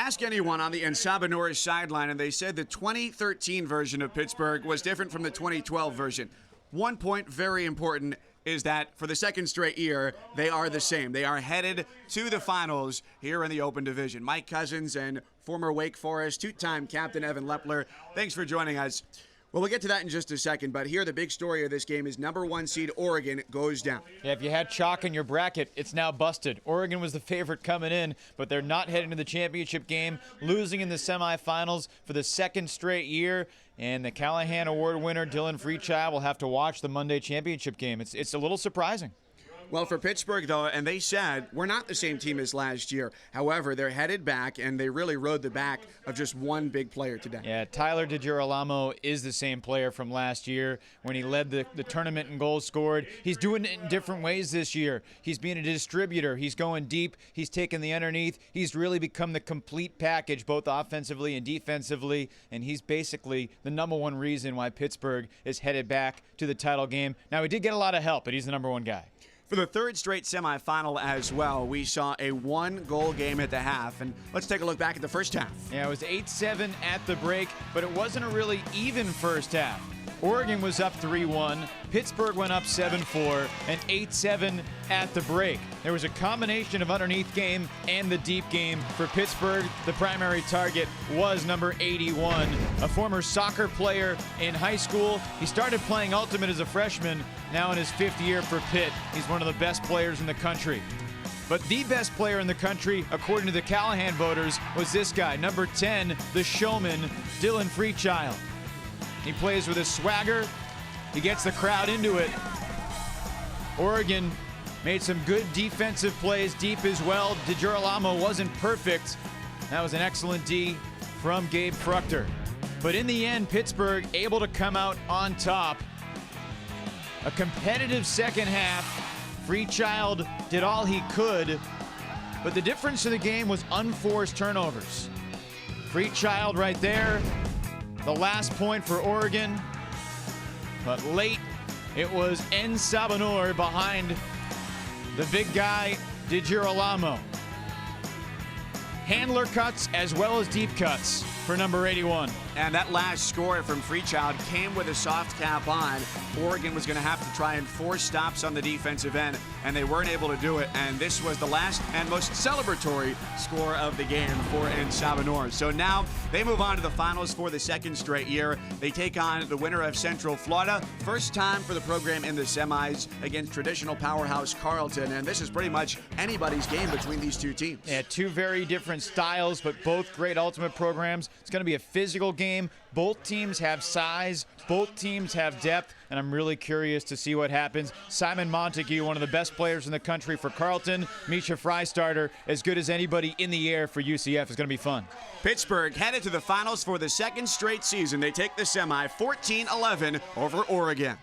Ask anyone on the Sabah Norris sideline, and they said the 2013 version of Pittsburgh was different from the 2012 version. One point, very important, is that for the second straight year, they are the same. They are headed to the finals here in the Open Division. Mike Cousins and former Wake Forest two-time captain Evan Lepler, thanks for joining us. Well, we'll get to that in just a second, but here the big story of this game is number 1 seed Oregon goes down. Yeah, if you had chalk in your bracket, it's now busted. Oregon was the favorite coming in, but they're not heading to the championship game, losing in the semifinals for the second straight year. And the Callahan Award winner, Dylan Freechild, will have to watch the Monday championship game. It's a little surprising. Well, for Pittsburgh, though, and they said, we're not the same team as last year. However, they're headed back, and they really rode the back of just one big player today. Yeah, Tyler DiGirolamo is the same player from last year when he led the tournament in goals scored. He's doing it in different ways this year. He's being a distributor. He's going deep. He's taking the underneath. He's really become the complete package, both offensively and defensively, and he's basically the number one reason why Pittsburgh is headed back to the title game. Now, he did get a lot of help, but he's the number one guy. For the third straight semifinal as well, we saw a one-goal game at the half. And let's take a look back at the first half. Yeah, it was 8-7 at the break, but it wasn't a really even first half. Oregon was up 3-1, Pittsburgh went up 7-4, and 8-7 at the break. There was a combination of underneath game and the deep game. For Pittsburgh, the primary target was number 81, a former soccer player in high school. He started playing Ultimate as a freshman, now in his 5th year for Pitt. He's one of the best players in the country. But the best player in the country, according to the Callahan voters, was this guy, number 10, the showman, Dylan Freechild. He plays with a swagger. He gets the crowd into it. Oregon made some good defensive plays deep as well. DiGirolamo wasn't perfect. That was an excellent D from Gabe Fruchter. But in the end, Pittsburgh able to come out on top. A competitive second half. Freechild did all he could, but the difference in the game was unforced turnovers. Freechild right there. The last point for Oregon, but late it was Sabah Norris behind the big guy, DiGirolamo. Handler cuts as well as deep cuts for number 81. And that last score from Freechild came with a soft cap on. Oregon was going to have to try and force stops on the defensive end, and they weren't able to do it. And this was the last and most celebratory score of the game for Sabah Norris. So now they move on to the finals for the second straight year. They take on the winner of Central Florida. First time for the program in the semis against traditional powerhouse Carleton. And this is pretty much anybody's game between these two teams. Yeah, two very different styles, but both great ultimate programs. It's going to be a physical game. Both teams have size, both teams have depth, and I'm really curious to see what happens. Simon Montague, one of the best players in the country for Carleton. Misha Freistarter, as good as anybody in the air for UCF. Is going to be fun. Pittsburgh headed to the finals for the second straight season. They take the semi 14-11 over Oregon.